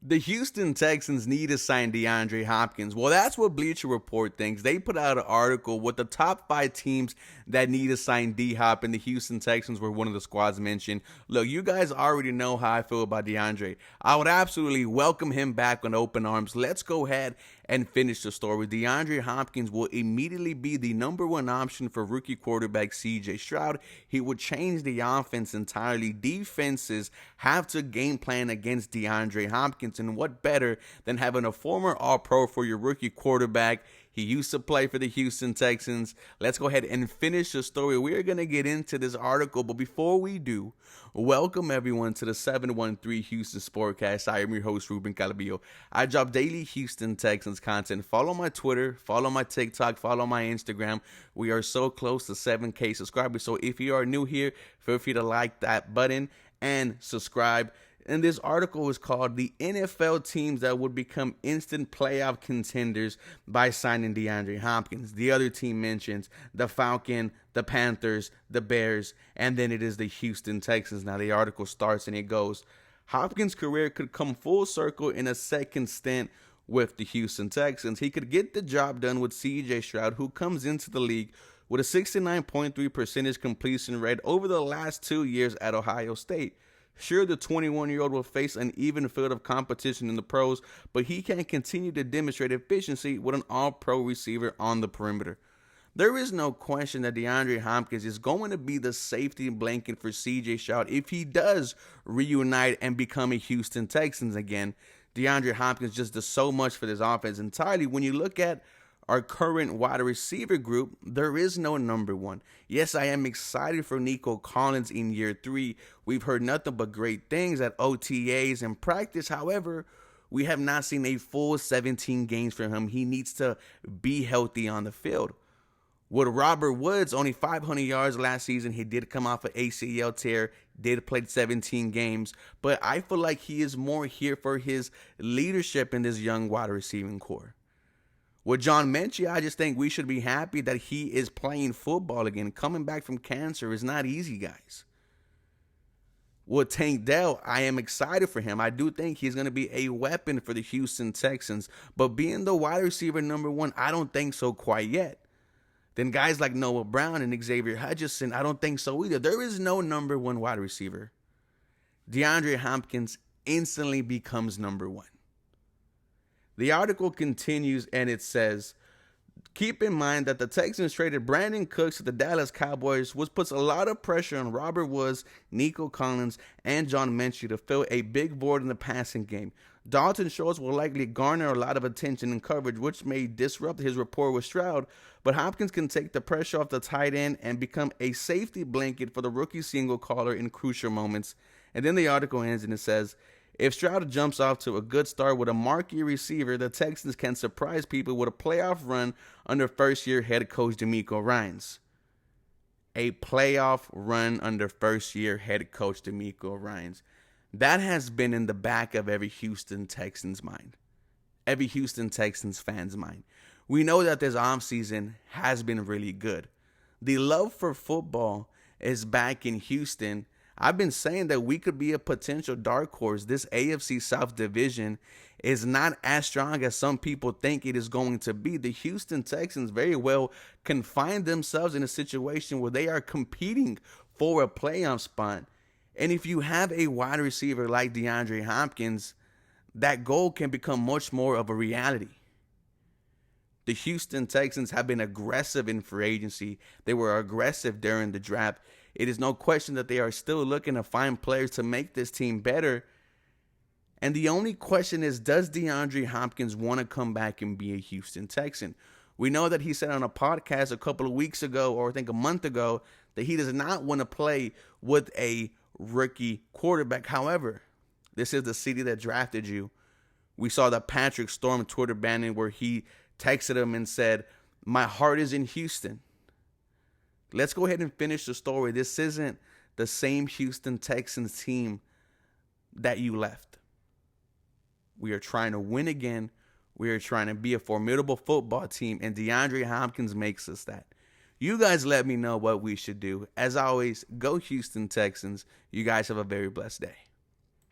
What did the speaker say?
The Houston Texans need to sign DeAndre Hopkins. Well, that's what Bleacher Report thinks. They put out an article with the top 5 teams that need to sign D-Hop, and the Houston Texans were one of the squads mentioned. Look, you guys already know how I feel about DeAndre. I would absolutely welcome him back with open arms. Let's go ahead and finish the story. DeAndre Hopkins will immediately be the number one option for rookie quarterback C.J. Stroud. He would change the offense entirely. Defenses have to game plan against DeAndre Hopkins, and what better than having a former All-Pro for your rookie quarterback? He used to play for the Houston Texans. Let's go ahead and finish the story. We are going to get into this article, but before we do, welcome everyone to the 713 Houston Sportcast. I am your host, Ruben Calabillo. I drop daily Houston Texans content. Follow my Twitter, follow my TikTok, follow my Instagram. We are so close to 7K subscribers, so if you are new here, feel free to like that button and subscribe. And this article is called "The NFL Teams That Would Become Instant Playoff Contenders by Signing DeAndre Hopkins." The other team mentions the Falcons, the Panthers, the Bears, and then it is the Houston Texans. Now the article starts and it goes, Hopkins' career could come full circle in a second stint with the Houston Texans. He could get the job done with C.J. Stroud, who comes into the league with a 69.3% completion rate over the last 2 years at Ohio State. Sure, the 21-year-old will face an even field of competition in the pros, but he can continue to demonstrate efficiency with an all-pro receiver on the perimeter. There is no question that DeAndre Hopkins is going to be the safety blanket for C.J. Stroud if he does reunite and become a Houston Texans again. DeAndre Hopkins just does so much for this offense entirely. When you look at our current wide receiver group, there is no number one. Yes, I am excited for Nico Collins in year 3. We've heard nothing but great things at OTAs and practice. However, we have not seen a full 17 games from him. He needs to be healthy on the field. With Robert Woods, only 500 yards last season. He did come off an ACL tear, did play 17 games, but I feel like he is more here for his leadership in this young wide receiving core. With John Mechie, I just think we should be happy that he is playing football again. Coming back from cancer is not easy, guys. With Tank Dell, I am excited for him. I do think he's going to be a weapon for the Houston Texans. But being the wide receiver number one, I don't think so quite yet. Then guys like Noah Brown and Xavier Hutchinson, I don't think so either. There is no number one wide receiver. DeAndre Hopkins instantly becomes number one. The article continues and it says, keep in mind that the Texans traded Brandon Cooks to the Dallas Cowboys, which puts a lot of pressure on Robert Woods, Nico Collins, and John Mechie to fill a big void in the passing game. Dalton Schultz will likely garner a lot of attention and coverage, which may disrupt his rapport with Stroud, but Hopkins can take the pressure off the tight end and become a safety blanket for the rookie single caller in crucial moments. And then the article ends and it says, if Stroud jumps off to a good start with a marquee receiver, the Texans can surprise people with a playoff run under first-year head coach DeMeco Ryans. A playoff run under first-year head coach DeMeco Ryans. That has been in the back of every Houston Texans mind. Every Houston Texans fan's mind. We know that this offseason has been really good. The love for football is back in Houston. I've been saying that we could be a potential dark horse. This AFC South division is not as strong as some people think it is going to be. The Houston Texans very well can find themselves in a situation where they are competing for a playoff spot. And if you have a wide receiver like DeAndre Hopkins, that goal can become much more of a reality. The Houston Texans have been aggressive in free agency. They were aggressive during the draft. It is no question that they are still looking to find players to make this team better. And the only question is, does DeAndre Hopkins want to come back and be a Houston Texan? We know that he said on a podcast a couple of weeks ago, or I think a month ago, that he does not want to play with a rookie quarterback. However, this is the city that drafted you. We saw the Patrick Storm Twitter banning where he texted him and said, "My heart is in Houston." Let's go ahead and finish the story. This isn't the same Houston Texans team that you left. We are trying to win again. We are trying to be a formidable football team, and DeAndre Hopkins makes us that. You guys let me know what we should do. As always, go Houston Texans. You guys have a very blessed day.